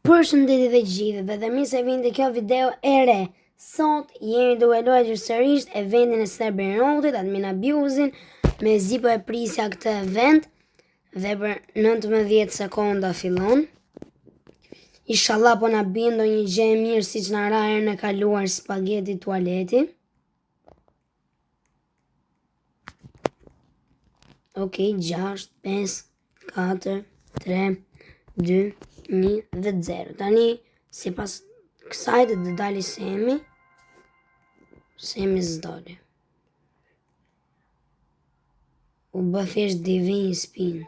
Përshëndetje të gjithëve dhe mirë se vini te kjo video e re. Sot jemi duke luajtur sërish eventin e Cybernotit, admin abuse-in, me Zipo e prisja këtë event dhe për 19 sekonda fillon. Inshallah po na bien ndonjë gjë e mirë siç na ra herën e kaluar spageti tualeti. Okej, 6, 5, 4, 3, 2, 1 dhe 0. Tani, si pas kësaj dhe dali Semi. Semi s'dali. U bëfesh divine spin.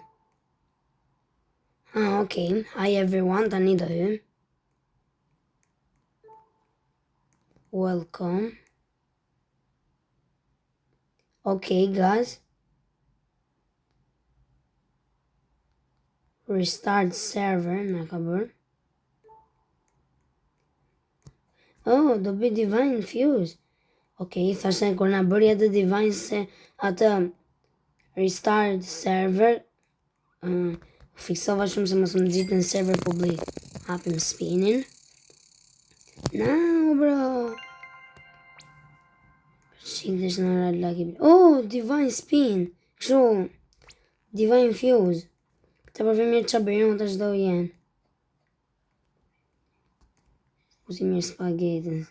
Okay. Hi everyone, tani do hym. Welcome. Okay, guys. Restart server, na ka bërë. Oh, do bëj divine fuse. Okay, thashë kur na bëri atë divine se atë restart server, fiksova shumë se mos më nxitën server publik. Hapim spinin. No, bro. Shikdesh në ra lucky. Oh, divine spin. Kështu, divine fuse. Të përve mirë që bërën të shdo jenë. Usi mirë spagetin.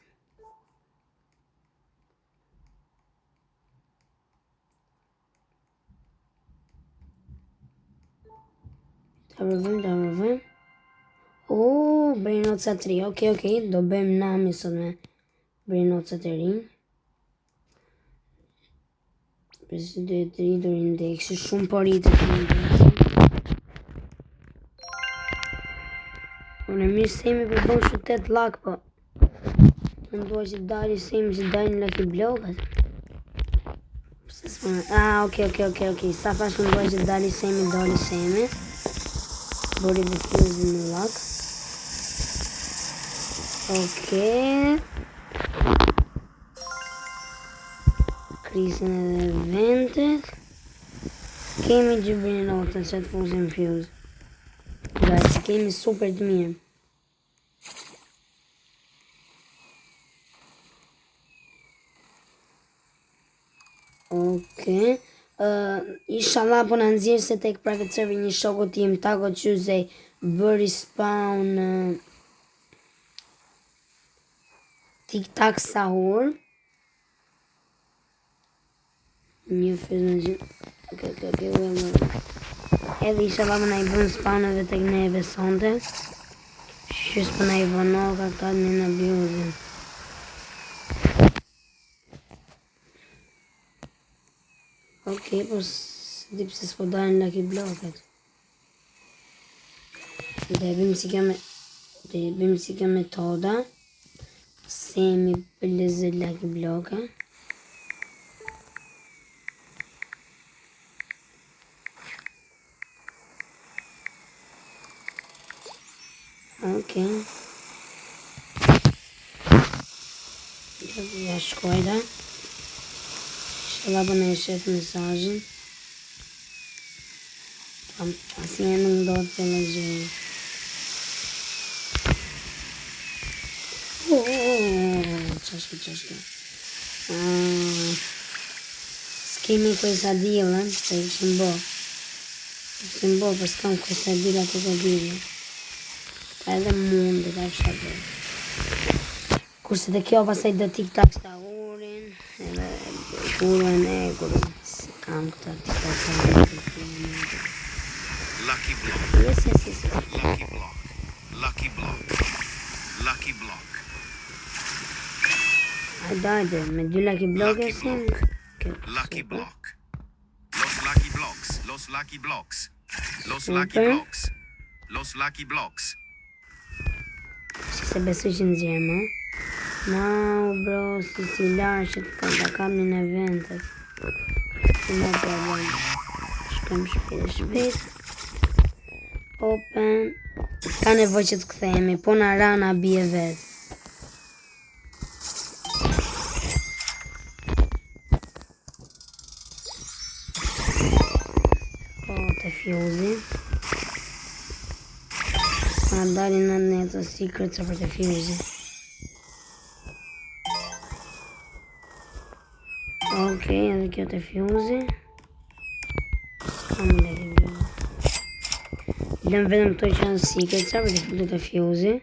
Të përvëm. Bërinoca 3. Okay. Do bëjmë nami sot me bërinoca të rinj. Përsi do të rritur indeksi. Shumë po rritur indeksi. Unë mirë Semi përbën shutet lak, po unë duaj që dali Semi që dali në lucky blokat. Okay. Sa fash unë duaj që dali Semi. Bori dhe fuzin në lak. Okay. Krisin edhe eventet. Kemi gjybrin në otën që të fuzin fuse. Guys, kemi super të mirë. Okay. Inshallah po në nëzirë se tek private server një shoku tim Taco Tuesday bëri spawn TikTok sahur. Një fizën që... Okay. Edhe inshallah më na i bën spawn edhe tek neve sonte. Shqys për na i vënoka ka një në abuse. Okay, po s'di pse s'po dalin lucky blocket. Dhe bim si kjo metoda. Semi pëllëzë lucky blocket. Okay. Ja shkojda. Inshallah bëna e shef mesazhin. Asi e nuk do të legjej. Qashke. S'kemi quesadilla, se ishim bo, për s'kam quesadilla të godilë. Edhe mundi ka fshatë. Kurse të kjo pasaj do TikTok sahurin, edhe kurën e kurën. Kam këta TikTok sahurin. Lucky block. Yes. Lucky block. Hajde, me 2 lucky block e sin. Lucky block. Los lucky blocks. Se besoj që nëzirë, ma? No, bro, si larë që të kam një eventet. Si ma problem. Shkëm shpejt. Open. Ka nevoj që të këthejemi, po në rana bje vetë. Te fjuzi. Sa dalin në ne të secrets për të fuse. Okej, edhe kjo të fuse. S'kam Lucky Block. Lëm vetëm këto që janë secrets për të futur të fuse.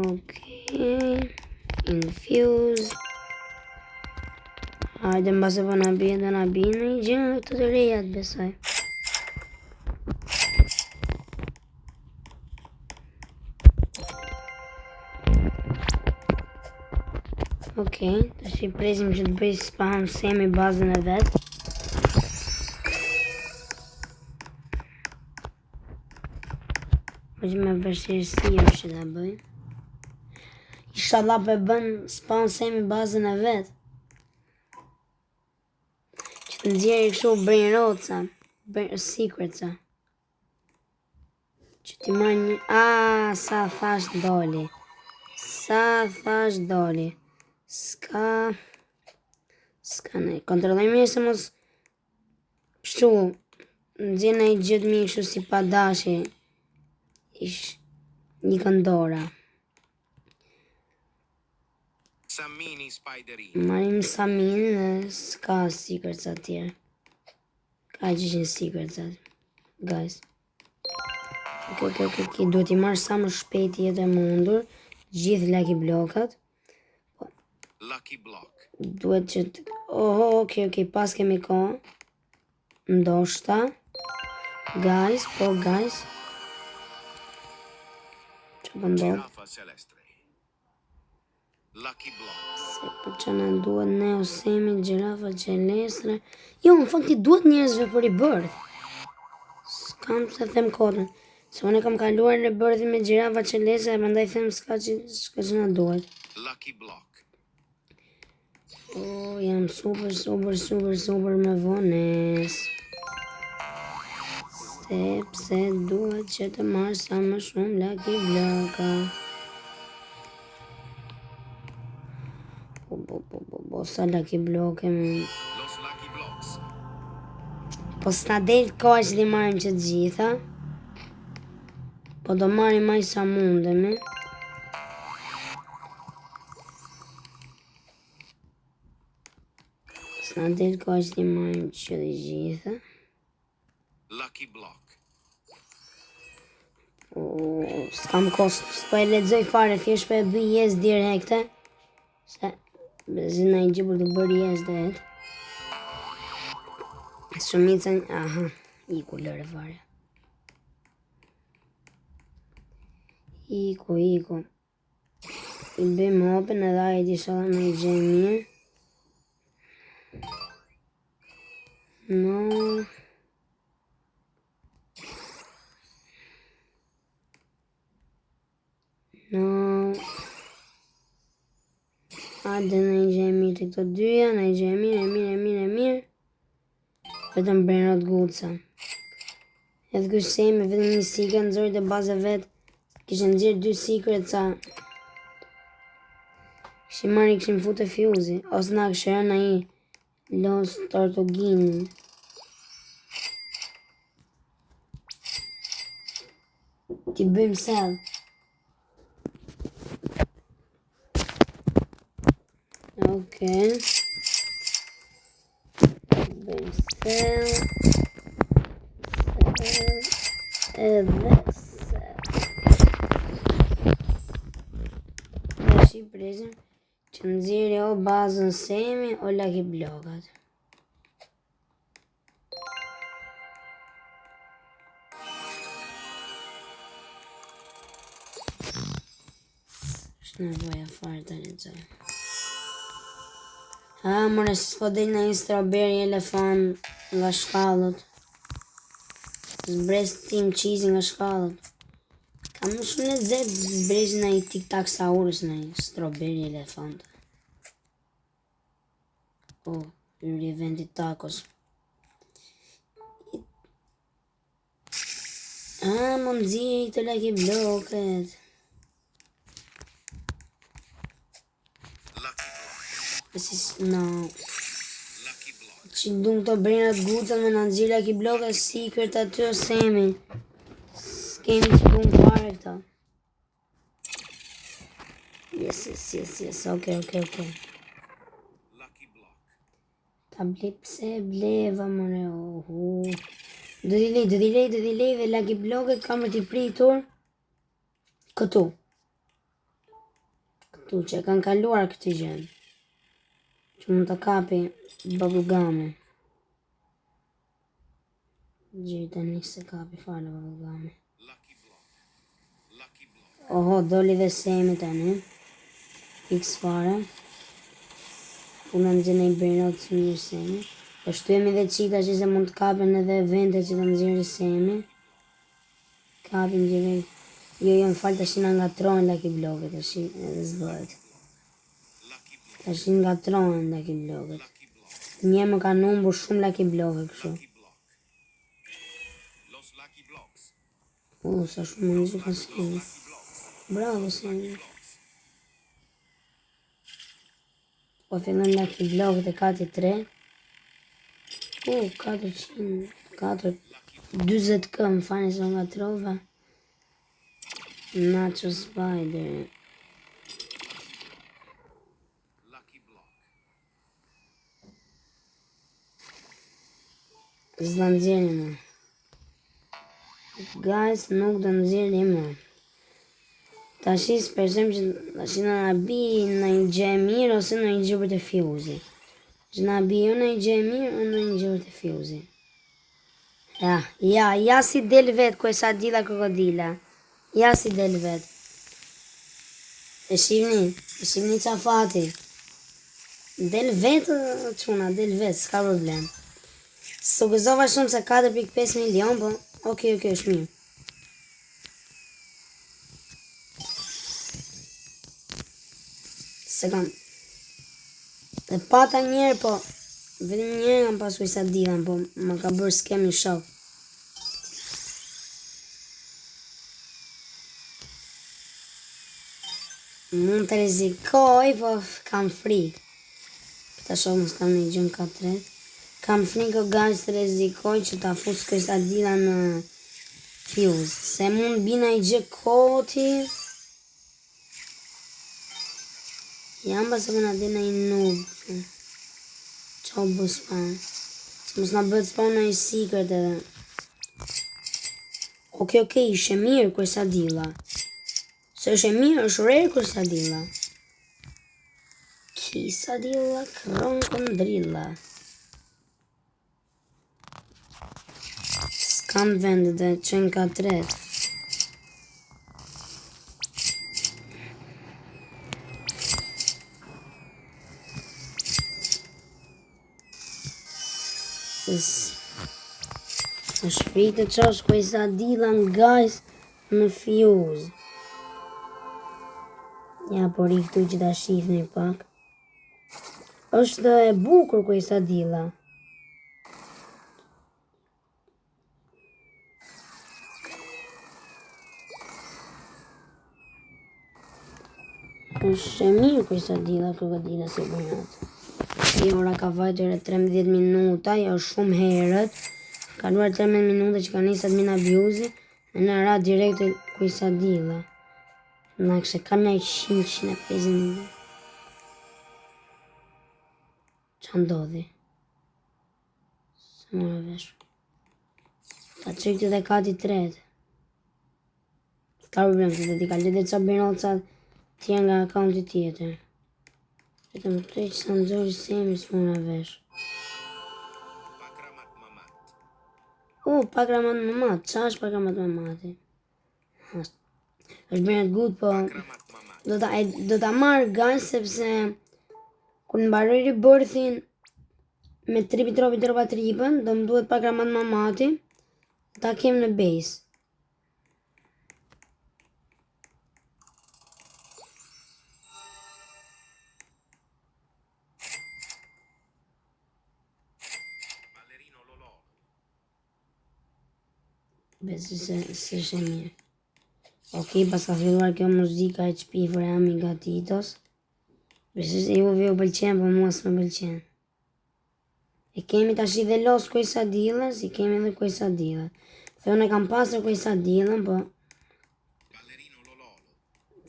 Okej. Infuse. Hajde mbase po na bie dhe na bie në një gjë të reja të besoj. Okej, tash I presim që të bëj spam semi bazën e vet. Po që me vështirësi është që ta bëj. Inshallah po e bën spam semi bazën e vet. Që të nxjerrë kështu brain rotsa, secretsa. Që ti marrë një... sa thash doli. Sa thash doli. Ska ne. Kontrolloj mirë se mos... Kështu... Nxjerrë në I gjithë mi kështu si pa dashi. Ish... Një këndora. Samini Spiderin. Marim Samini dhe s'ka secrets atjere. Ka gjithë një secrets atjere. Guys. Ok. Duhet I marrë sa më shpejt jetë e mundur. Gjithë Lucky Blockat. Lucky Block. Duhet që të... Ok. Pas kemi kohë. Ndoshta. Guys. Që po ndodh? Girafa Celestre. Lucky Block. Se për që në duhet Neo Semi, Gjirafa Celestre. Jo, në fakti duhet njerëzve për rebirth. S'kam se them kodën. Se unë kam kaluar rebirthin me Gjirafa Celestre, prandaj them s'ka që na duhet. Lucky Block. Jam super me vones. Sepse duhet që të marrë sa më shumë Lucky Blocka. Sa Lucky Block Los Lucky Blocks. Po s'na del koha që t'i marrim që të gjitha. Po do marrim aj sa mundemi. S'na del koha që t'i marrim që të gjitha. Lucky Block. S'kam kost, s'po e lexoj fare, thjesht po e bëj yes direkte. Se bezina I gjipur të bërë yes dhe jetë. Shumicën, iku lëre fare. Iku. I bëjmë open edhe aje di shala me I gjej mirë. No. Hajde në I gjej mirë të këto dyja, në I gjej mirë. Vetëm brenot guca. Edhe kush me vetëm një secret nëzori të bazë vet. Kishë nxjerrë 2 secretsa. Kishim futë fuse. Ose na kishë rënë ai Los Tortugini. Ti bëjmë sell. Okay. Bëjmë sell. Edhe sell. Dhe shi prezim që nëziri o bazën semi o Lucky Blockat. Shë nevoja fare të lexoj. Mërë s'po del në një strawberry elefant nga shkallët. Zbres Team Cheesy nga shkallët. Kam më shumë lezet zbrezi në I tic-tac saurus në I strawberry elefant. Yri eventi tacos. Më nëziri të Lucky Blocket. No. Lucky block. Që dung të brenat gucën me në nëzirë Lucky Block e secret aty o semi. S'kemi që dung fare këta. Yes, okay. Lucky block. Ta ble pse bleva mëre, Do t'i lej dhe Lucky Block e kam t'i pritur. Këtu që e kanë kaluar këtë gjën. Që mund të kapi bubblegum. Gjithë një se kapi fare bubblegum. Lucky block. Lucky block. Oho, doli dhe semi tani. Fix fare. Puna në gjene i bërnot së mirë semi. Po shtuemi dhe qita që se mund të kapen edhe evente që të nëzirë semi. Kapin direkt. Jo, më falë të shina nga trojnë Lucky Blocket, të shi edhe zbët. Të shi nga trojnë Lucky Blocket. Një më ka numbur shumë Lucky Blocket kështu. Los lucky blocks. Sa shumë më njështë ka semi. Bravo semi. Po fillon Lucky Blocket e kati 3. 420 këm, fani se nga trova. Nacho Spider. Lucky block. S'da nëzirë më. Guys, nuk do nëzirë më. Ta shi s'persem që ta shi në nabi në një gjë e mirë ose në një gjë për të fjuzi. Që nabi jo në një gjë e mirë o në një gjë për të fjuzi. Ja si del vetë ku e sa dila krokodila. Ja si del vet. E shihni qa fati. Del vet quna, del vet, s'ka problem. Së gëzova shumë se 4.5 milion, po, okay, është mirë. Se kam... Dhe pata njerë, po, vetëm njerë kam pasu i sa dilan, po, më ka bërë s'kemi shok. Mund të rizikoj, po kam frikë. Këta shumë mos kam një gjën ka tret. Kam frikë o guys të rizikoj që ta fus kësa dila në fuse. Se mund bina i gjë koti. Jam pas e këna dina i noob. Qo bu spawn. Se mos nga bët spawn në i secret edhe. Okay, ishe mirë kësa dila. Se është e mirë, është rare kërsadilla. Kisadilla, kronkondrilla. S'kam vendet dhe qenë ka tret. është frikë të qosh kërsadilla guys në fuse. Ja, por i këtu që ta shifni pak. është e bukur kërsadilla. është e mirë kërsadilla krokodila si bërnat. Si ora ka vajtër e 13 minuta, jo shumë herët. Ka duar 13 minuta që ka njësat min abjuzi, e në ra direkt kërsadilla. Në kështë kam një 150.000. Qa ndodhi? Se mora vesh. Ta qekti dhe kati tret. Ska problem se dhe ti ka lidhe qa bërnocat tjerë nga akaunti tjetër. Vetëm të që sa nëzori semi së mora vesh. Pakramat mamat. Pakramat mamat. Qa është pakramat mamati? është bërnet good, po do ta marrë guys sepse kur në baroj rebirthin me tripi tropa tripën, do më duhet pakramat mamati, ta kem në base. Ballerino Lolo. Besi se shë mirë. Ok, pas ka filluar kjo muzika e qpifër e Amiga Titos. Besoj se juve ju pëlqen, po mua s'më pëlqen. E kemi tash dhe los quesadillas, i kemi edhe quesadillas. Se unë e kam pasur quesadillën, po Ballerino Lololo.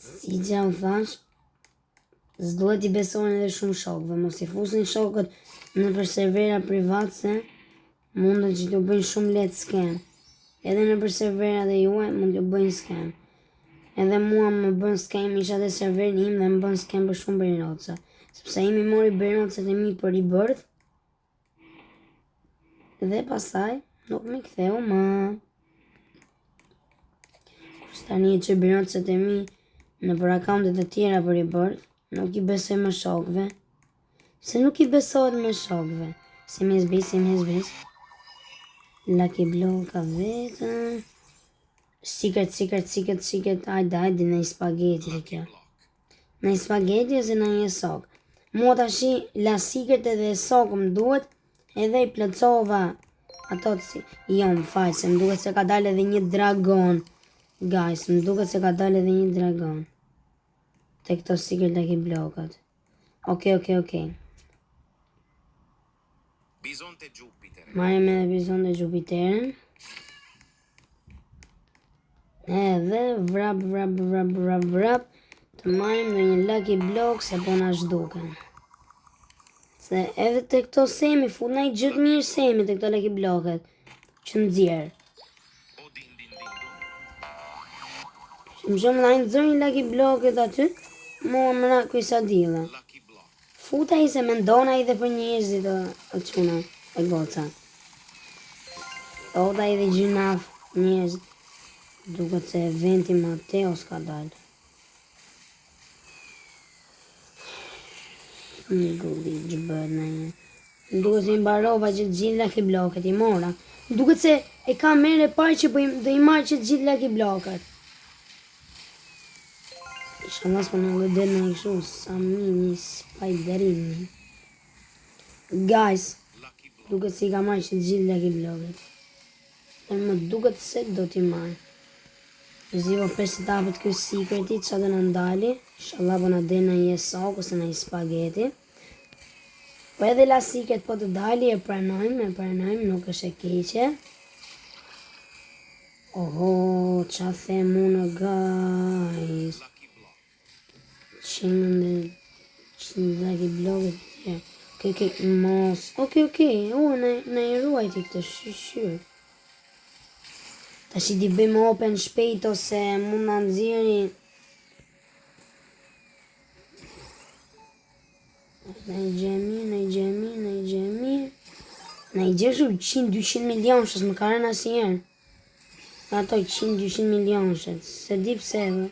si që u thash, s'duhet i besoni edhe shumë shokëve, mos i fusin shokët në për servera privat se mundën që t'ju bëjnë shumë lehtë scam. Edhe në për serverat e juaj mund t'ju bëjnë scam. Edhe mua më bën scam, isha dhe serverin im dhe më bën scam për shumë beriroca. Sepse imi mori berirocat e mi për rebirth. Dhe pasaj nuk me ktheu më. Kurse tani e që berirocat e mi në për akauntet e tjera për rebirth, nuk i besoj më shokëve. Se nuk i besohet më shokëve. Si me zbis. Lucky Block ka vetëm. Secret, hajde, në i spageti të kjo. Në i spageti ose në i sok. Mua tashi la secret edhe sok më duhet, edhe i plëcova ato të si. Jo, më faj, se më duket se ka dalë edhe një dragon. Guys, më duket se ka dalë edhe një dragon. Te këto secret Lucky Blockat. Ok. Bisonte Jupiter. Marim edhe bizonte Jupiterin. Edhe vrap. Të marim në një Lucky Block se po na zhduken. Se edhe të këto semi, fut na i gjithë mirë semi të këto Lucky Blocket. Që nëzjerë. O din din. Më shumë na i nëzër një Lucky Blocket aty, mua më ra quesadilla. Lucky Block. Futa i se mendona i dhe për njerëzit o quna, e goca. Thota i dhe gjynaf njerëzit. Duket se eventi Mateo s'ka dalë. Një gulli që bëhet në një. Duket se i mbarova që gjithë Lucky Blocket i mora. Duket se e ka merë e parë që do i marë që gjithë Lucky Blocket. Isha nësë për në gëdet në i këshu, sa mini spiderini. Guys, Lucky Block. duket se i ka marë që gjithë Lucky Blocket. E më duket se do t'i marë. Zivo 5 etapet kjo secreti që do në ndali. Inshallah po në dhe në një sok ose në një spageti. Po edhe la secret po të dali e pranojmë, nuk është e keqe. Oho, qa them unë guys. Lucky Block. Qenën dhe Lucky Blocket. Ok, mos. Ok, në i ruajti këtë shqyr. Ta shi di bëjmë open shpejt ose mund në nëziri. Në i gjemi. Në i gjeshu 100-200 milionshës, më karen asnjëherë. Ato 100-200 milionshët, se di pse edhe.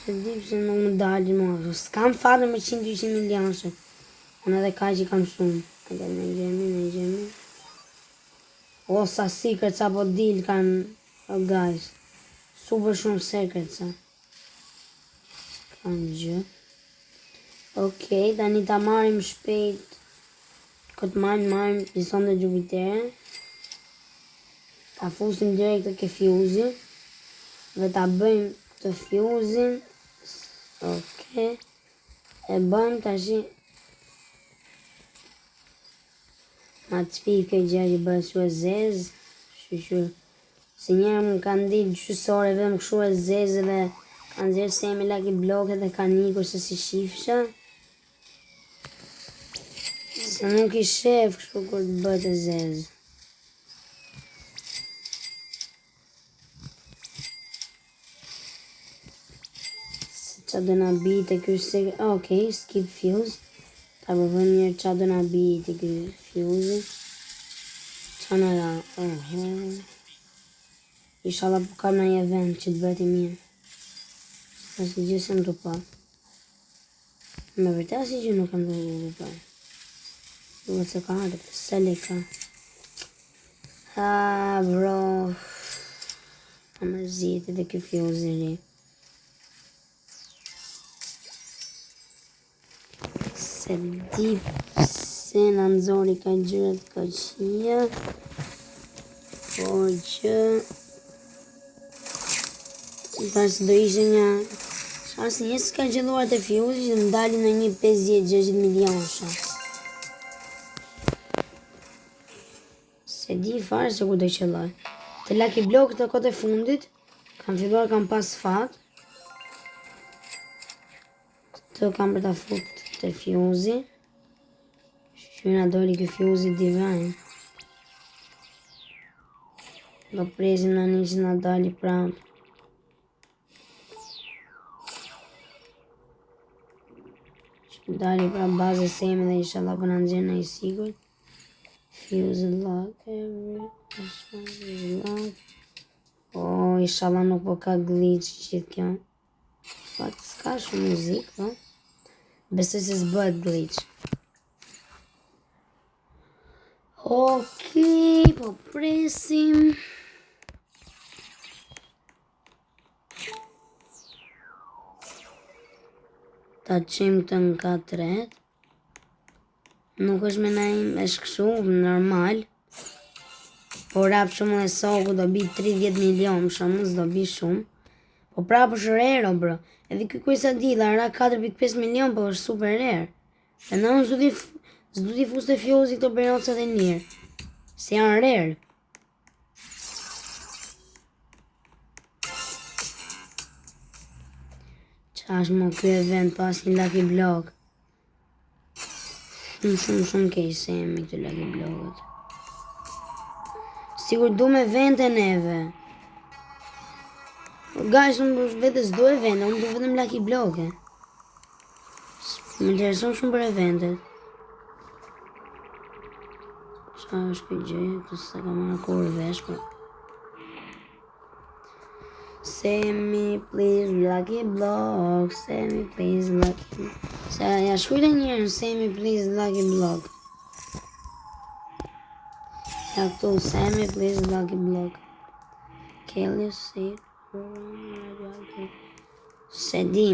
Se di pse nuk më dalin mua, s'kam fatër me 100-200 milionshët. Unë edhe ka që kam shumë. Në i gjemi. O, sa secret sa po dil kanë, guys. Super shumë secret sa. Kanë gjë. Ok, tani ta marim shpejt. Këtë marim pison dhe Jupiterin. Ta fusim direkt të ke fuzin. Dhe ta bëjmë këtë fuzin. Ok. E bëjmë tashi. Ma të shpif këtë gjë që bëhet shu e zezë. Shqyqyr. Se njerë më kanë ditë gjysore dhe më këshu e zezë dhe kanë zirë semi Lucky Blocket dhe kanë ikur se si shifësha. Se nuk i shef kështu kur të bëhet e zezë. Se qa do nga bite kështë se... Ok, skip fuse. Ta përvëm njërë qa do nga bite kështë fuse. Qa në ra... Inshallah po kam në një event që të bëhet i mirë. Sa si gjë se më të pa. Me vërtet si gjë nuk kam të pa. Duhet se ka ardhë, se le ka. Bro. A mërzit edhe kjo fuse ri. Se di se në nëzori ka gjyrat ka qia. Por që... Tash do ishe një Asë një s'ka gjelluar të fjuzi që më dalin në një 50-60 milionsha. Se di fare se ku të qëlloj. Të Lucky Block të kote fundit, kam pas fat. Këtë kam për ta fut të fjuzi. Shqyna doli kë fjuzi divine. Do presim në një që nga dali prap. Që dali prap bazë e semi dhe inshallah për në nëzirë në i sigur. Fuse lock, lock. Oh, inshallah nuk po ka glitch gjithë kjo. Fakt s'ka shumë muzik, po. Besoj se s'bëhet glitch. Okej, po presim. Ta qim të në 4. Nuk është me najmë është këshu, normal. Po rap shumë dhe soku do bi 30 milion, shumë s'do bi shumë. Po prapë është rare, bro. Edhe këj sa dila, ra 4.5 milion, po është super rare. E në unë s'du t'i fus të fjozi këto berocat e njërë. Se janë rare. Qa është më kjo event pas një Lucky Block. Shumë kej semi këtë Lucky Blockët. Sigur du me evente neve. Guys, unë vetës du evente, unë du vetëm Lucky Blockë. Më intereson shumë për eventet. Qa është këtë gjë, të se ka marrë kur vesh, po. Semi, please, Lucky Block. Semi, please, Lucky Block. Se ja shkujtë njërë, Semi, please, Lucky Block. Ja këtu, Semi, please, Lucky Block. Kelly, si. Se di,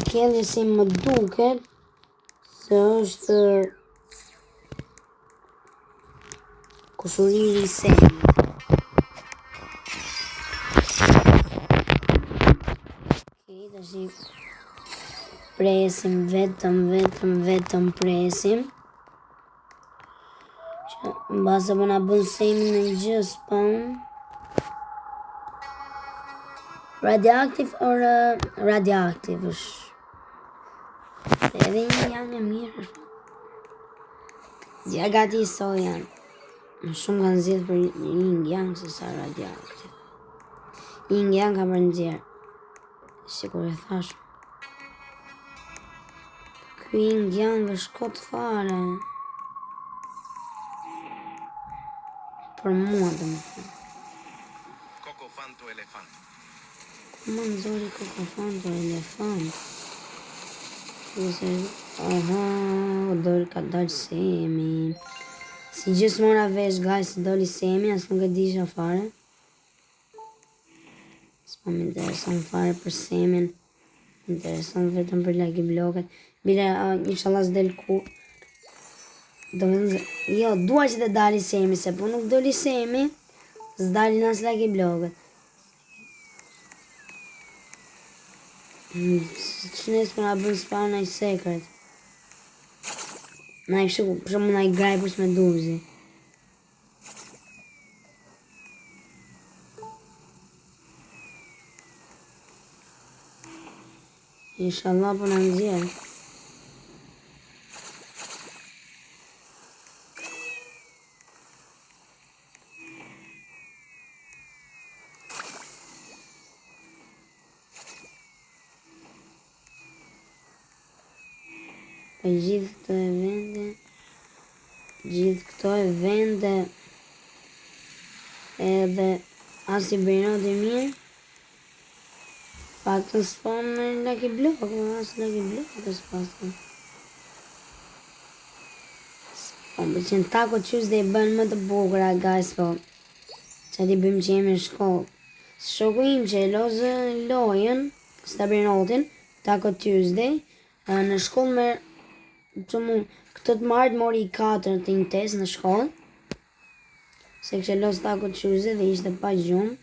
Kelly si më duket, se është kusuriri Semi. Tashi presim vetëm presim. Që në base për nga bën semi në gjë spawn. Radioactive or radioactive është. Edhe një janë e mirë është. Gja gati i so janë. Shumë kanë zhjith për një janë se sa radioactive. Një janë ka për nëzirë. Sikur e thash. Ky janë dhe shkot fare. Për mua dhe më thëmë. Cocofanto elefant. Ku më nëzori Cocofanto elefant? Aha, dori ka dalë semi. Si gjithë mora vesh, guys, si doli semi, as nuk e disha fare. S'po më intereson fare për semin. Më intereson vetëm për Lucky Blockët. Bile, inshallah s'del ku. Jo, dua që të dali semi, se po nuk doli semi, s'dali nas Lucky Blockët. Që nesë për nga bën spawn na i secret. Na i kështu, për shumë na i grajpës me duzi. Inshallah për në nëzirë. Për gjithë këto evente, edhe as i bëjnot e mirë, pak të spawn në Lucky Block, as Lucky Block të spawn. Po më qenë Taco Tuesday bën më të bukura, guys, po. Që ti bëjmë që jemi në shkollë. Shoku im që e lozë lojën, së të bëjnotin, Taco Tuesday, në shkollë me, që mu, këtë të martë mori i 4 të një test në shkollë, se kështë e lozë Taco Tuesday dhe ishte pa gjumë.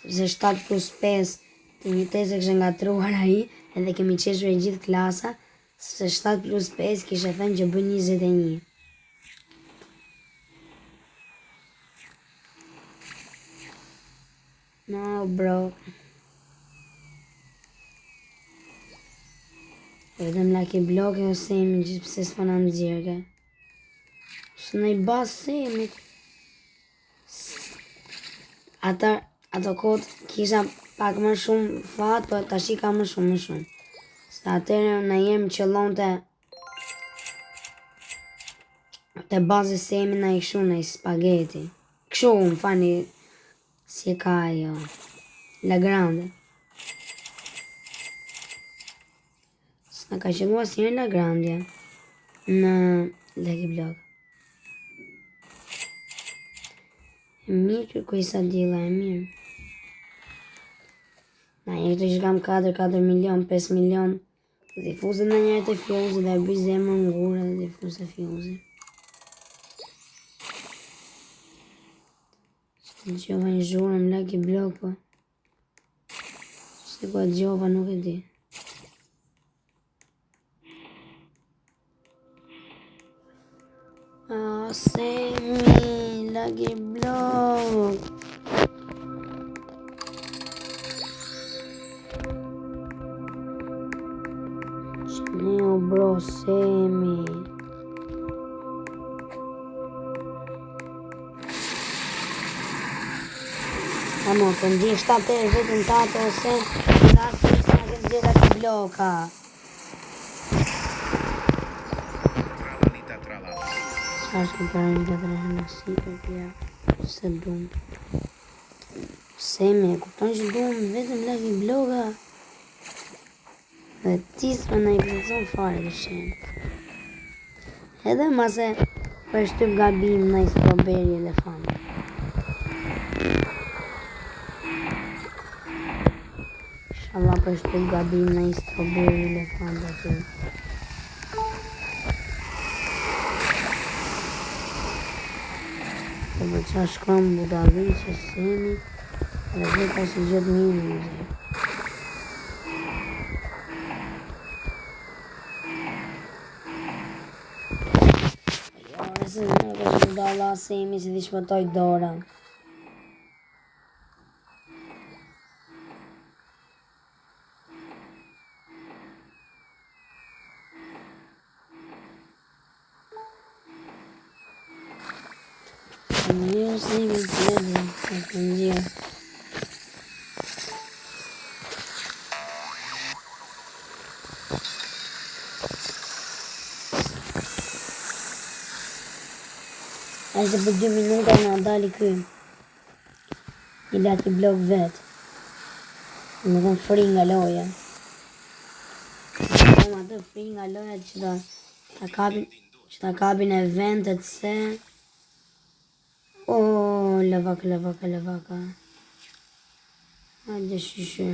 Sepse 7 plus 5 të një test e kështë ngatruar ai, edhe kemi qeshur e gjithë klasa, sepse 7 plus 5 kishe thënë që bën 21. No, bro. Vetëm Lucky Block e Semi gjithë pse s'po na nxjerrë. Së në i bas Semit. Ato kohët kisha pak më shumë fat, po tash ka më shumë. Se atëherë në jem qëllonte te bazë Semi na i kshu në i spageti. Kshu, më fani, si ka ajo, La Grande. S'na ka qëllu asnjëherë La Grande në Lucky Block. E mirë kërkuj sa dilla e mirë. Na njërë të që kam 4 milion, 5 milion, të difuzën në njërë të fjozi dhe bëj zemër ngurë dhe difuzë të fjozi. Që të gjova një zhurë më Lucky Block, po. Se ko të gjova nuk e di. Semi, Lucky Block. Neo bro Semi. Amo, të ndi 7 herë vetën tato ose nga se në kënë gjitha të bloka. Tralalita tralala. Qa është këtë parën të të rehë në si për tja, se dumë. Semi, kupton që dumë vetëm Lucky Blocka. Dhe tisë në i plëtson fare të shenë. Edhe mase për shtyp gabim në i stroberi elefant. Inshallah për shtyp gabim në i stroberi elefant aty. Se më qa shkëm budali që Semi dhe veta që gjithë mirë në zhe. Se nuk është budala Semi që di shpëtoj Dora. Mirë Semi të edhe, të nëzirë. E se për 2 minuta në dali këj. I Lucky Block vetë. Më kënë fri nga loja. Më atë fri nga loja që ta kapin eventet se... Oh, lavaka. Hajde shishe.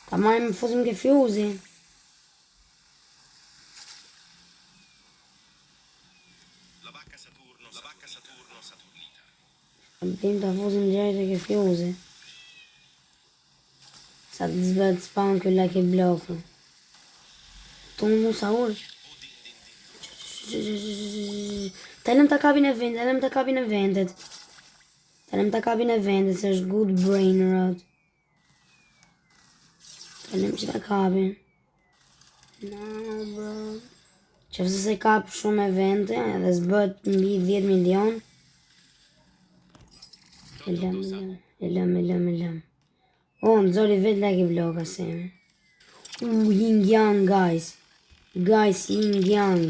Ta marim më fuzim ke fjuzi. Bim të fuzim gjerët e ke fjuzi. Sa të zbët spawn kjo Lucky Block. Tu më musa ur. Talem të kapin e vendet. Se është good brain rot. Talem që të kapin. No bro. Qëfëse se kap shumë evente edhe zbët mbi 10 milion. E lëm. O, në zori vetë Lucky Block Semi. Yin Yang guys. Yin Yang.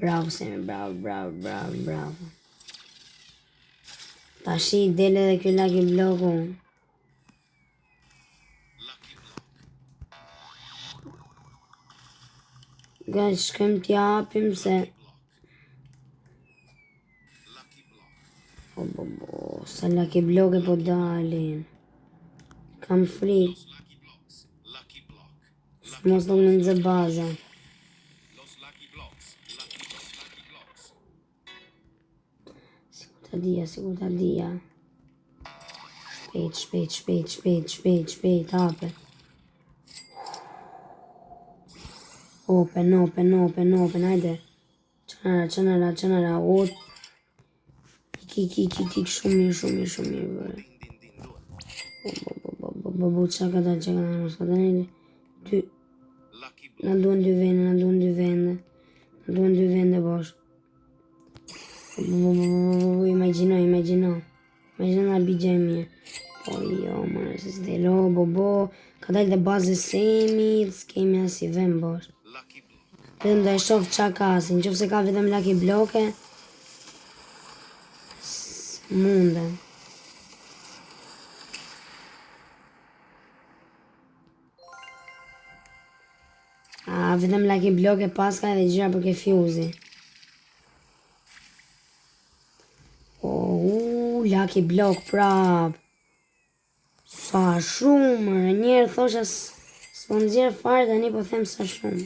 Bravo Semi, bravo. Ta shi dele dhe kjo Lucky Block unë. Guys, shkem t'ja apim se... Sa Lucky Block e po dalin. Kam frik. Mos do më nëzë baza. Si ku të Sigur ta dija. Shpejt, hape. Open, hajde. Qënara, o. Kik, shumë mirë, bërë. Bo, qa ka dalë, ty. Na duhen dy vende. Bosh. Imagjino. Imagjino na bigje mirë. Po jo, mërë, se s'delo, bo. Ka dalë dhe bazë semi, s'kemi as i vend, bosh. Vetëm do e shoh qa ka, se në qofë se ka vetëm lucky bloke, s'mundem. Vetëm lucky bloke paska edhe gjyra për ke fjuzi. Lucky blok prap. Sa shumë, njerë thosha s'po nxjerr fare, tani po them sa shumë.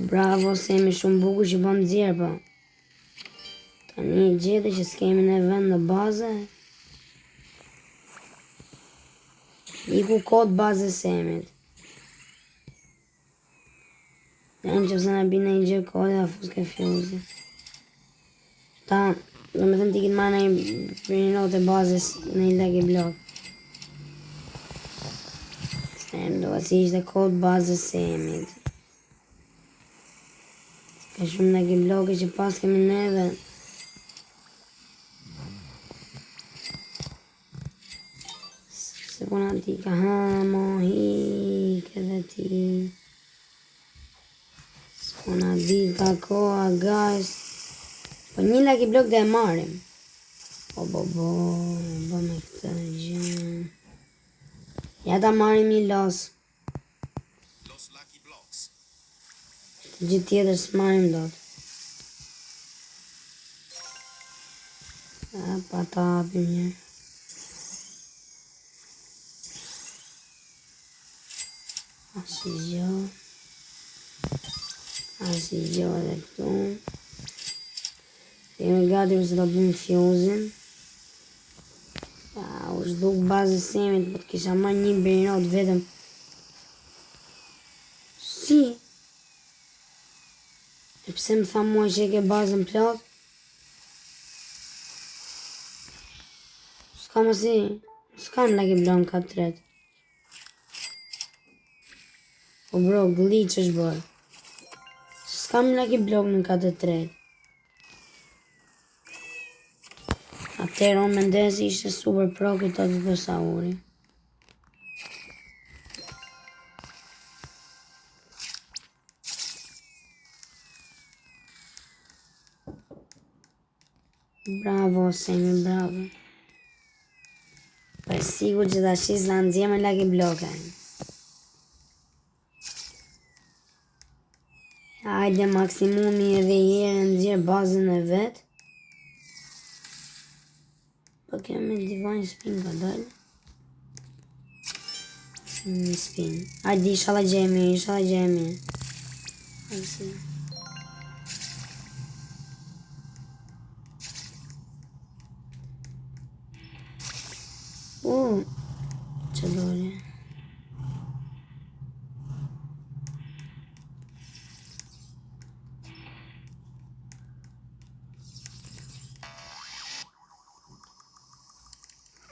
Bravo, Semi, shumë bukur që po nxjerr, po. Tani gjeti që s'kemi në vend në bazë. Iku kod bazë Semit. Në që përse në bine i gjë kode dhe fuske fjuzi. Ta, do me thëmë ti kitë marrë në i note bazës në i lucky blok. Sem, do si ishte kod bazës Semit. Ka shumë lucky bloke që pas kemi neve. Se puna ti ka hik edhe ti. Ona di ka koha, guys. Po një lucky blok dhe e marim. Bo me këtë gjë. Ja ta marim një los. Los lucky blocks. Gjithë tjetër s'marim dot. Pa ta apim një. Asi gjë edhe këtu. Jemi gati përse do bëjmë fjuzin. U shduk bazë Semit, po të kisha marrë një berinot vetëm. Si? E pse më tha mua që e ke bazën plot? S'kam lucky blok ka tret. Po bro, glitch është bërë. S'kam lucky blok në katë të tret. Atëherë unë mendes ishte super pro këto të Sauri. Bravo, Semi, bravo. Po e sigur që ta shis në nëzje me lucky bloke. Hajde maksimumi edhe jere nëzirë bazën e vetë. Po kjo me divine spin ka dalë. Një spin. Hajde ishala gjemi. Asi. Që dole.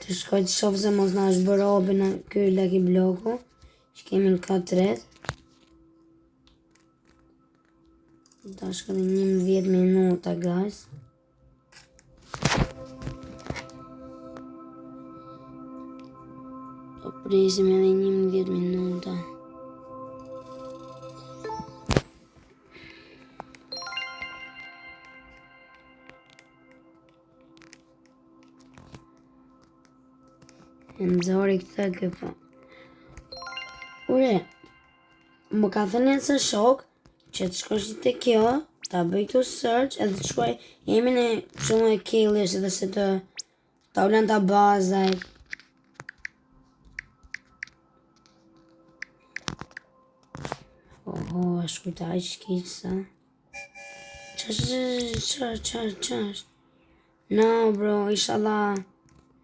Të shkoj të shofë se mos në është bërë obi në kjo lucky bloku që kemi në ka tret. Ta shkoj dhe 11 minuta, guys. Po presim edhe 11 minuta. E nëzori këtë këpa. Ure, më ka thënë nëse shok që të shkosh të kjo, ta bëj të search edhe të shkoj jemi në shumë e killish edhe se të ulen të bazaj. Oho, a shkujta i shkiq sa. Ç'është? No, bro, inshallah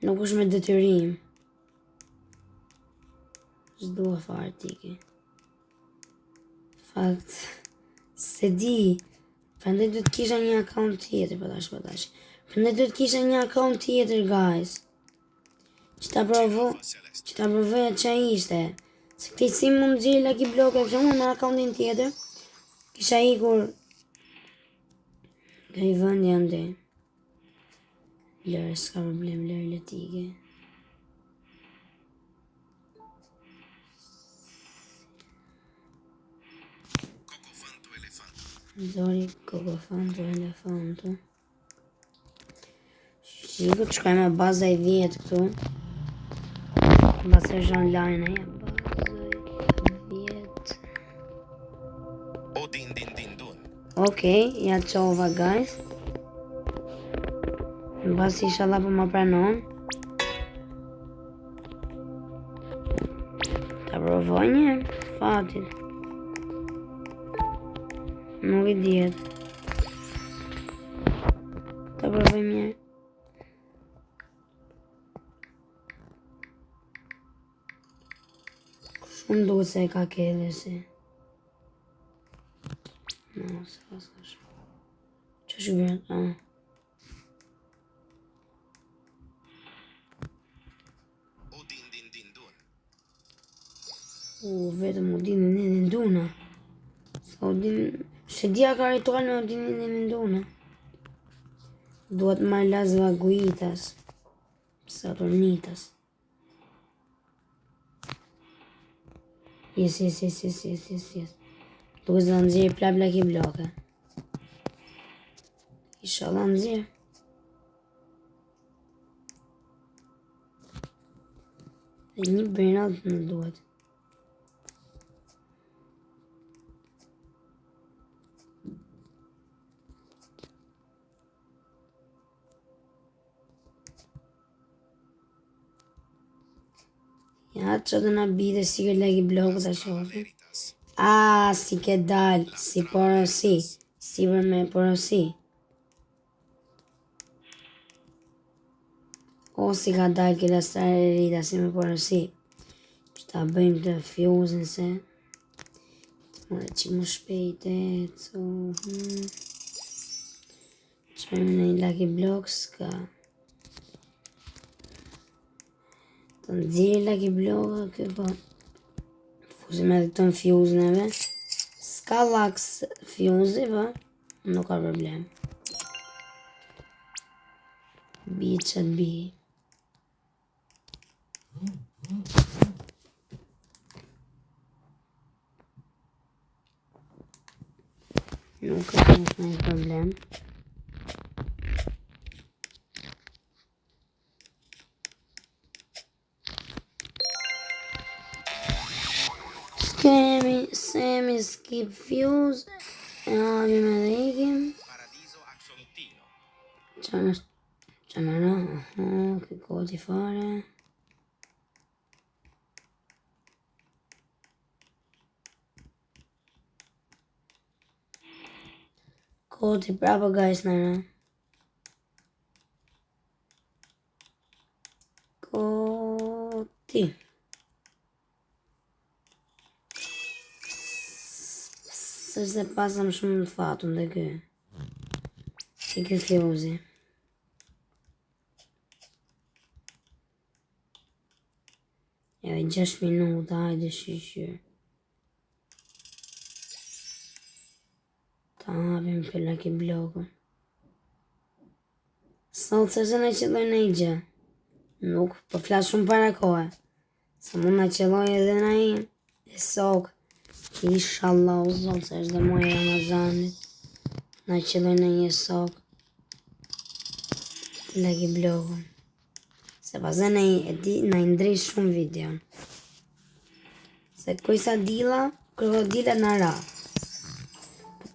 nuk është me detyrim. S'dua fare tiki. Fakt, se di. Prandaj do të kisha një account tjetër, po tash. Prandaj do të kisha një account tjetër, guys. Që ta provoja që ishte. Se këti si mund gjiri Lucky Block e shumë në accountin tjetër. Kisha ikur nga i vënd janë dhe. Lërë, s'ka problem, lërë letike. Cocofanto elefanto. Zori, Cocofanto, elefanto. Shikë të shkojmë a baza i 10 këtu. Baza është online, e baza i 10. O din din din dun. Okej, ja qova, guys. Në basi inshallah po ma pranon. Ta provoj një fatin. Nuk i djetë. Ta provoj mirë. Shumë duhet se e ka kele si. No, se pas është. Që është bërë? O din din din dun. Vetëm u dini një nduna. Sa u dini... Se dia ka ritual në u dini një nduna. Duhet marrë las vaguitas. Saturnitas. Yes. Duhet zë nëzirë plak Lucky Block. Inshallah nëzirë. Dhe një burnout në duhet. Ja, që të nga bide si ke Lucky Block të shofi. Veritas. Si ke dal, si porosi. Si për me porosi. O si ka dal ke lastar e rita si me porosi. Që ta bëjmë të fuzin se. More që më shpejtet. Qërëm në i Lucky Block s'ka. Të nëzirë Lucky Block kjo po. Fuzim edhe të në fuzin s'ka laks fuzi po. Nuk ka problem. Bi qëtë bi. Nuk ka një problem. Semi skip fuse. E abim edhe ikim. Paradiso axolotino. Qanara, këtë koti fare. Koti prapë guys nara. Koti. Se pasam shumë në fatun dhe kë. Kë fjozi. Edhe 6 minuta, hajde shqyqyr. Ta hapim për Lucky Blockën. Sot se në qëlloj në i gjë. Nuk, po flasë shumë para kohë. Sa mund në qëlloj edhe në i e sokë. Inshallah o zotë se është dhe muaj Ramazanit. Në qëlloj në një sokë. Të Lucky Blockën. Se pasë në i ndrish shumë video. Se kujsa dila, krokodilat në ra.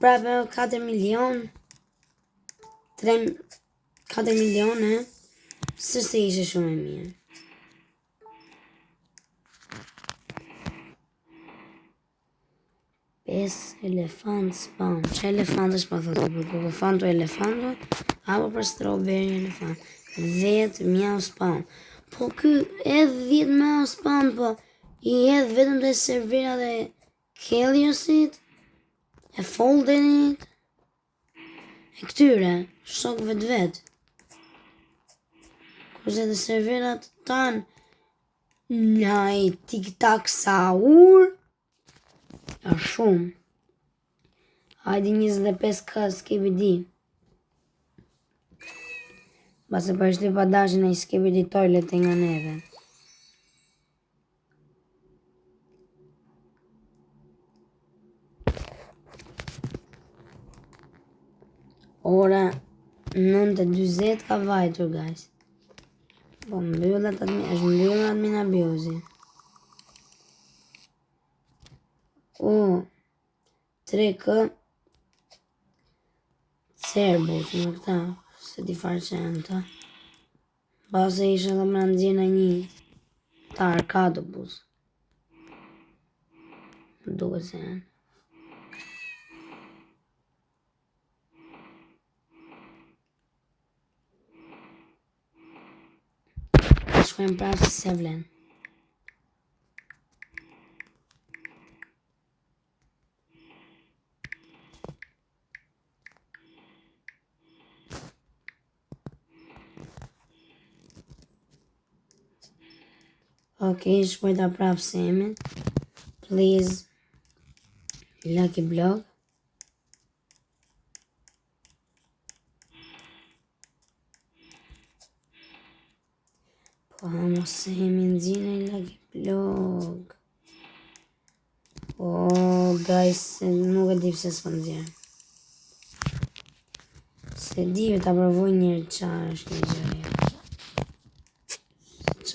Prape 4 milion. 4 milione. Së se ishe shumë e mirë. 5 elefant spawn. Që elefant është pa thotë? Për kokofantu elefantu apo për strawberry elefant? 10 miau spawn. Po ky edhe 10 miau spawn, po i hedh vetëm të servera dhe Keliosit, e Foldenit, e këtyre, shok vet. Kurse dhe serverat tanë, naj tik-tak saur, ja shumë. Hajde 25k skibidi. Base për shty pa dashin e skibidi toilet nga neve. Ora 9:40 ka vajtur, guys. Po mbyllat është mbyllat admin abuzi. 3k Cerbus në këta, se di farë që janë këta. Base ishe dhe më nëzina një ta arkadobus. Duke se janë. Shkojmë prapë si se vlen. Ok, shkojta prapë se jemi. Please. Lucky Block. Po mos se jemi nëzina i Lucky Block. Guys, nuk e di pse s'po nëzirë. Se di ta provoj njërë qa është një gjëja.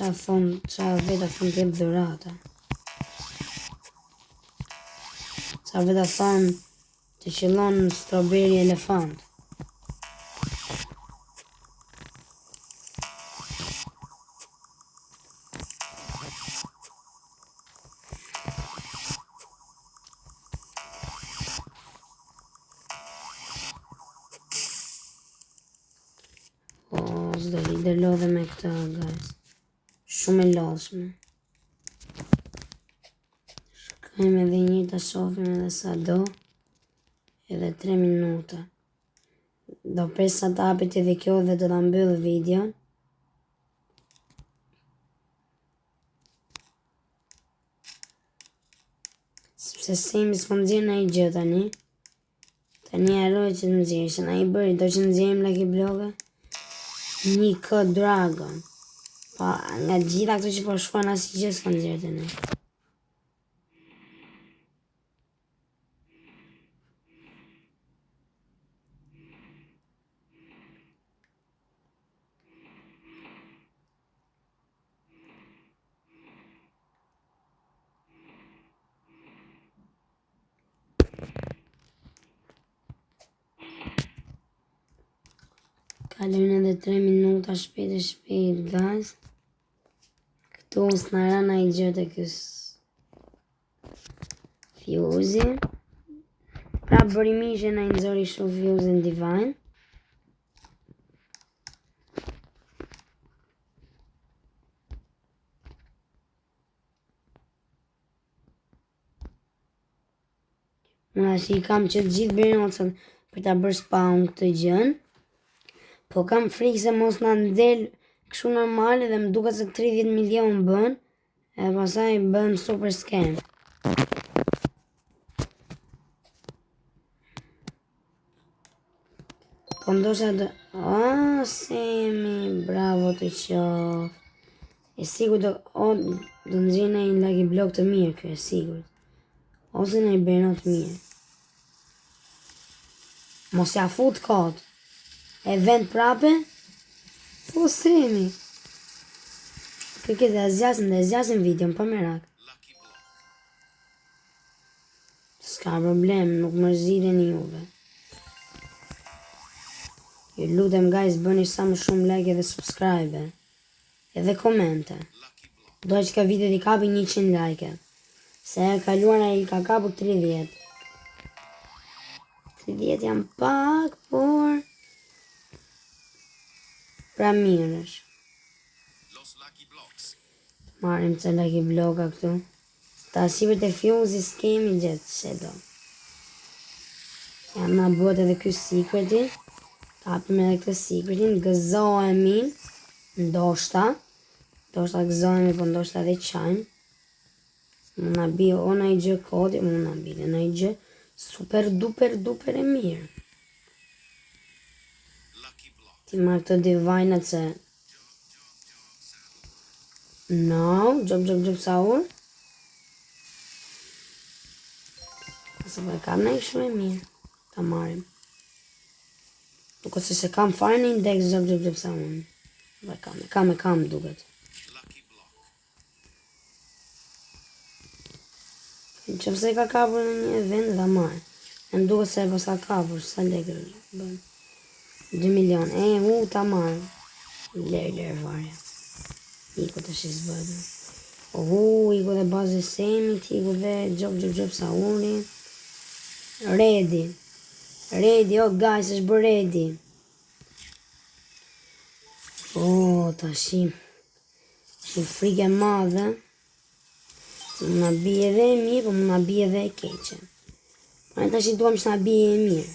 Qa veta thonë t'jep dhurata. Qa veta thonë të qëllon strawberry elefant. S'do i lodhe me këta, guys. Shumë e lodhshme. Shkojmë edhe një të shofim edhe sa do. Edhe 3 minuta. Do presa të hapet edhe kjo dhe do të mbyll video. Sepse semi s'po nëzirë në i gjë tani. Tani arroj që të nëzirë. Që na i bëri do që nëzirim Lucky Block. 1k Dragon. Pa nga gjitha këto që po shkojnë asë gjë s'ko nëzirë të ne. Kalojnë edhe 3 minuta shpejt, guys. Këtu s'na rana i gjëtë e kësë fuse. Pra bërimi që na i nëzori shu fuse në Divine. Unë ashtë i kam që të gjithë bërnocën për ta bërë spawn këtë gjën. Po kam frikë se mos në ndel këshu normali dhe më duket se 30 milion bën. E pasaj bën super scam. Po ndosha të... Semi, bravo të qof. E sigur do nëzirë në Lucky Block të mirë kjo, e sigur. Ose në i bërnot mirë. Mos ja fut kod. E vend prape? Po semi. Këtë dhe zjasin videon, pa merak. S'ka problem, nuk mërziteni juve. Ju lutem guys, bëni sa më shumë like edhe subscribe. Edhe komente. Doj që ka video i kapi 100 like. Se e kaluar i ka kapu 30. 30 janë pak, por pra mirë është. Los Lucky Blocks. Marim që lucky bloka këtu. Ta shqipet e fjuzi s'kemi gjithë që do. Ja na bëhet edhe ky secreti. Ta hapim edhe këtë secretin. Gëzohemi. Ndoshta gëzohemi, po ndoshta edhe qajmë. Më na bie o në i gjë kodi, më na bie në i gjë super duper e mirë. Lucky Block. Ti marrë këtë divajnat se no, gjop saur. Ase po e kam në i shumë e mirë. Ta marim. Duke se kam fare një indeks gjop saur. E kam duket. Lucky Block. Në që pëse ka kapur në një event dhe marë. E më duke se pas ka kapur, sa legër bën. 2 milion, ta marë. Lërë varja. Iko të shizë bëdë. Iko dhe bazë e semit, iko dhe gjop sa uni. Ready, guys, është bërë ready. Ta shim. Shim frike madhe. Se më na bie edhe e mirë, po më na bie edhe e keqe. Pra ta shi duam që na bie e mirë.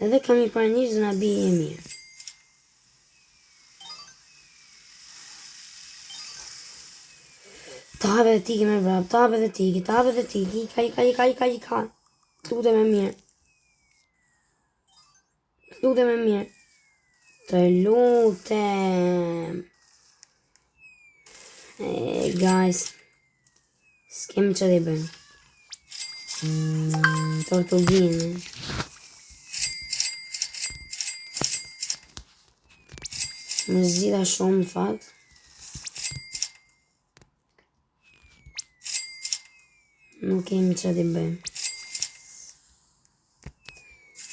Edhe kam i pranisht dhe na bie e mirë. Tabe dhe tiki me vrap, tabe dhe tiki, ka. Lutem e mirë. Të lutem. Guys, s'kemi që dhe i bëjmë. Tortuginë. Më zgjidha shumë në fakt. Nuk kemi që dhe i bëjmë.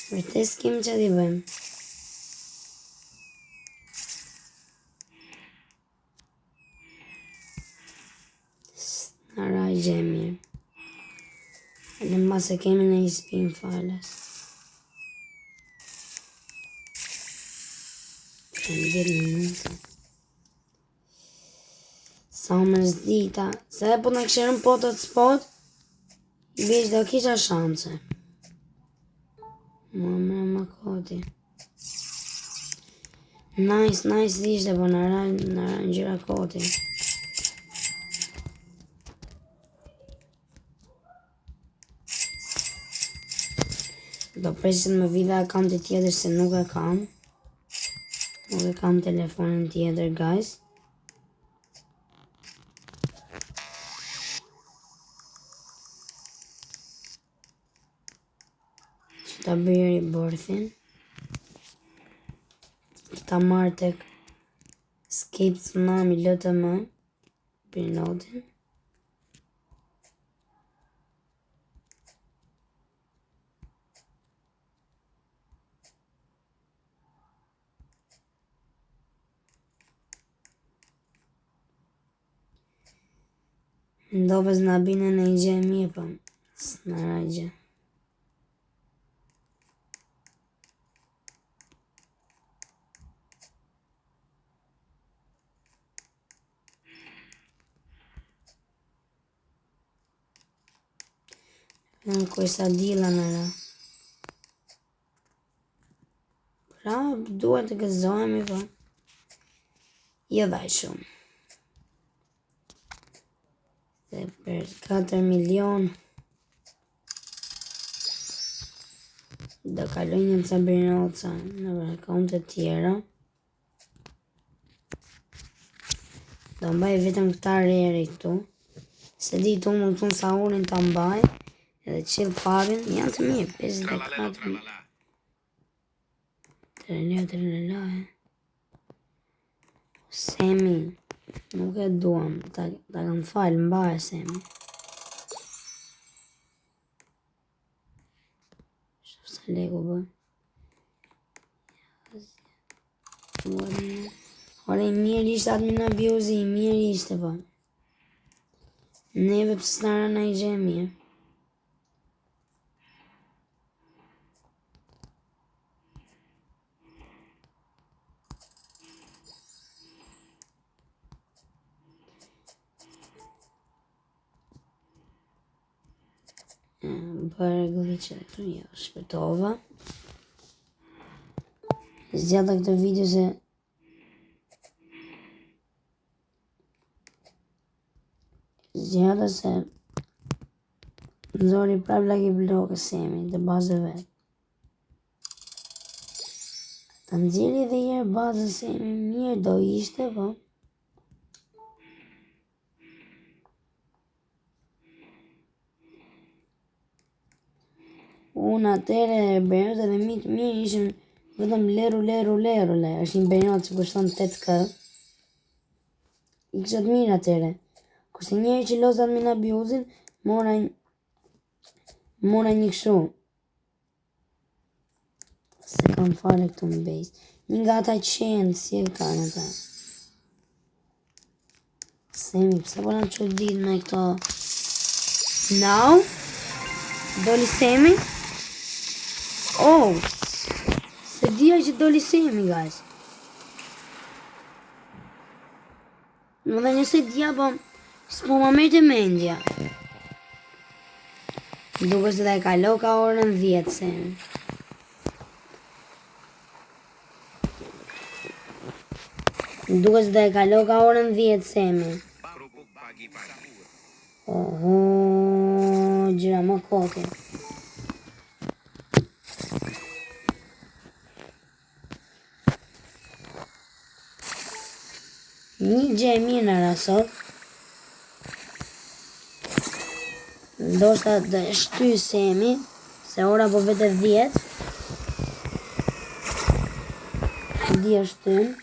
Vërtet s'kemi që dhe i bëjmë. Rajgje e mirë. Edhe mba se kemi në i spin falas. Kemi 10 minuta. Sa më zdita. Se po në këshirën potët spot, i bish do kisha shanse. Më koti. Nice ishte, po në ranë gjyra koti. Do presin më vida akanti tjetër se nuk e kam. Nuk e kam telefonin tjetër, guys. Që ta bërë i bërthin. Ta marrë tek Escape Tsunami LTM. Për notin. Ndove s'na bine në i gje mirë, po s'na rajgje. Në kojsa dila në ra. Pra, duhet të gëzohemi, po. Jo dhaj shumë. Dhe për 4 milion do kaloj një të Sabrinoca në akonte tjera. Do mbaj vetëm këta reri këtu. Se di të unë të sa urin të mbaj. Edhe qilë parin janë të mirë. 54 Trelala Semi. Nuk e duam, ta kam falë, mba e Semi. Shëfë sa lego bë. Ore, mirë ishte admin abuzi, mirë ishte bë. Neve pësë s'nara në i gje mirë. Për glitch e këtu, jo, shpëtova. Zgjata këtë video se nxori prap Lucky Block Semi të bazë vet. Ta nxjerrë edhe herë bazën Semi mirë do ishte, po. Unë atëre Bernot edhe mitë mirë ishën vetëm leru. Është një Bernot që kushton 8k. I kisha të mirë atëre. Kurse njeri që loza me na abuzin, mora një kështu. Se kam fare këtu në base. Një nga ata qenë, si e kanë ata. Semi, pse po na çudit me këto. Now, doli Semi. Oh, se dia që doli Semi, guys. Më dhe nëse dia, po, s'po më merr të mendja. Duke se da e kalo ka orën 10, Semi. Duke se da e kalo ka orën 10, Semi. Oho, gjëra më koke. Një gjë e mirë në rasot. Ndoshta të shty Semi, se ora po vete 10. Dia shtyn.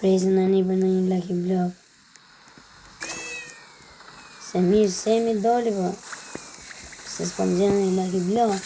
Presin në një për në një Lucky Block. Se mirë Semi doli, po. Se s'po më gjenë një Lucky Block.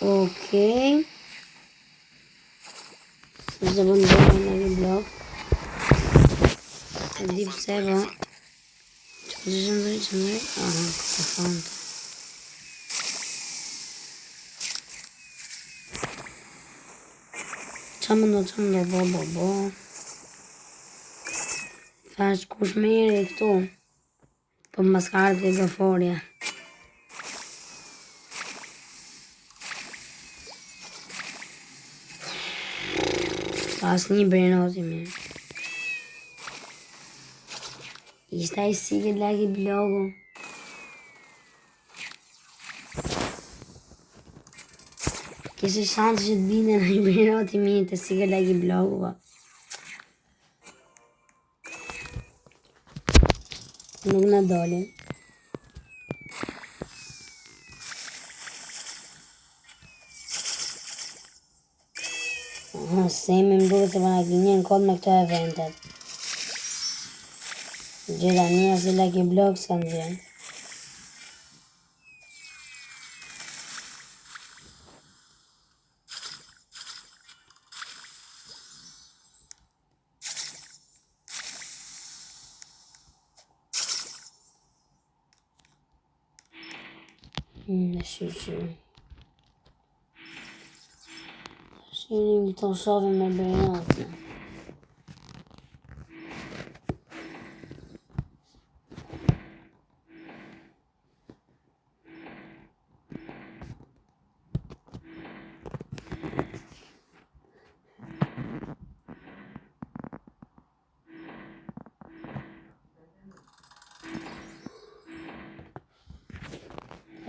Okej. Se se bëndë në Lucky Block. E di pse ba. Që qëndëri. Aha, këtë fonte. Qa më ndo, bo. Thash kush me eri këtu. Po më s'ka ardhë e gaforja. Pas një Bernot i mirë. Ishte ai Secret Lucky Blocku. Kishe shansë që të binde në një Bernot i mirë të Secret Lucky Blocku, po. Nuk në doli. Semi më duke se përna gjenjen kod me këto eventet. Gjera njëra si Lucky Block s'kanë gjenë. Në shqyqy. Shqinim këto shofi me Bernot.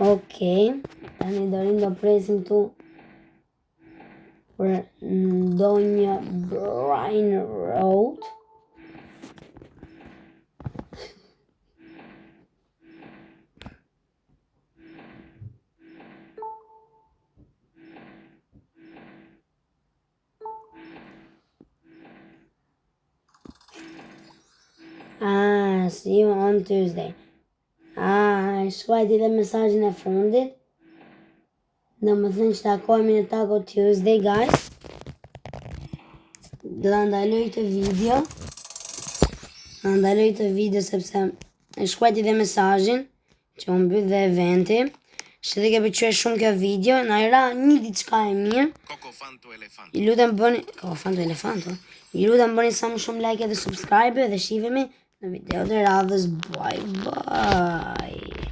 Okej, tani dorim do presim tu për ndonjë Brian Road. See you on Tuesday. Shkruajti dhe mesazhin e fundit. Do më thënë që takohemi në Taco Tuesday, guys. Do ta ndaloj këtë video. Do ndaloj këtë video sepse e shkruajti dhe mesazhin që unë mbyll dhe eventi. Që dhe ke pëlqyer shumë kjo video, na ra një diçka e mirë. Cocofanto elefanto. Ju lutem bëni Cocofanto elefanto. Ju lutem bëni sa më shumë like dhe subscribe dhe shihemi në video të radhës. Bye bye.